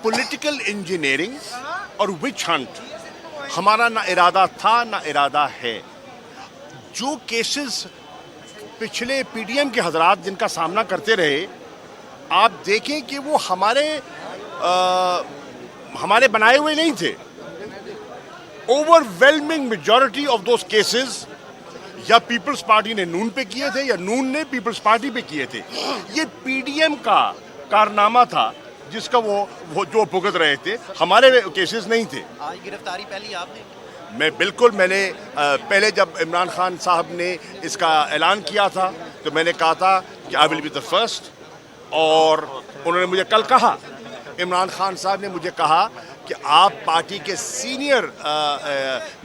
Political engineering और witch hunt हमारा ना इरादा था ना इरादा है। जो केसेस पिछले पीडीएम के हजरात जिनका सामना करते रहे, आप देखें कि वो हमारे बनाए हुए नहीं थे। Overwhelming majority of those cases या पीपल्स पार्टी ने नून पे किए थे या नून ने पीपल्स पार्टी पे किए थे। ये पीडीएम का कारनामा था जिसका वो जो भुगत रहे थे, हमारे केसेस नहीं थे। आज गिरफ्तारी पहली आपने? मैंने पहले जब इमरान खान साहब ने इसका ऐलान किया था तो मैंने कहा था कि I will be the first, और उन्होंने मुझे कल कहा, इमरान खान साहब ने मुझे कहा कि आप पार्टी के सीनियर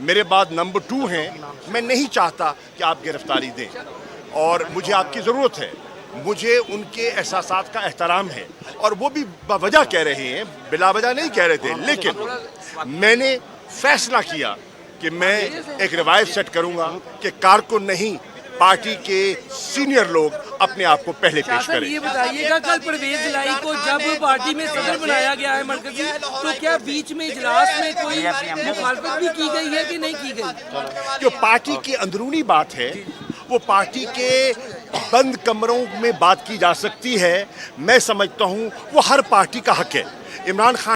मेरे बाद नंबर 2 हैं, मैं नहीं चाहता कि आप गिरफ्तारी दें और मुझे आपकी ज़रूरत है। मुझे उनके एहसासात का एहतराम है और वो भी बावजह कह रहे हैं, बिला वजह नहीं कह रहे थे। लेकिन मैंने फैसला किया कि मैं एक रिवायत सेट करूंगा कि कारकुन नहीं, पार्टी के सीनियर लोग अपने आप को पहले पेश करें। ये बताइएगा, कल परवेज लाई को जब पार्टी में सदर बनाया गया है मरकजी, तो क्या बीच में इजलास में कोई मुखालफत भी की गई है कि नहीं की गई? जो पार्टी की अंदरूनी बात है वो पार्टी के बंद कमरों में बात की जा सकती है। मैं समझता हूँ वो हर पार्टी का हक है। इमरान खान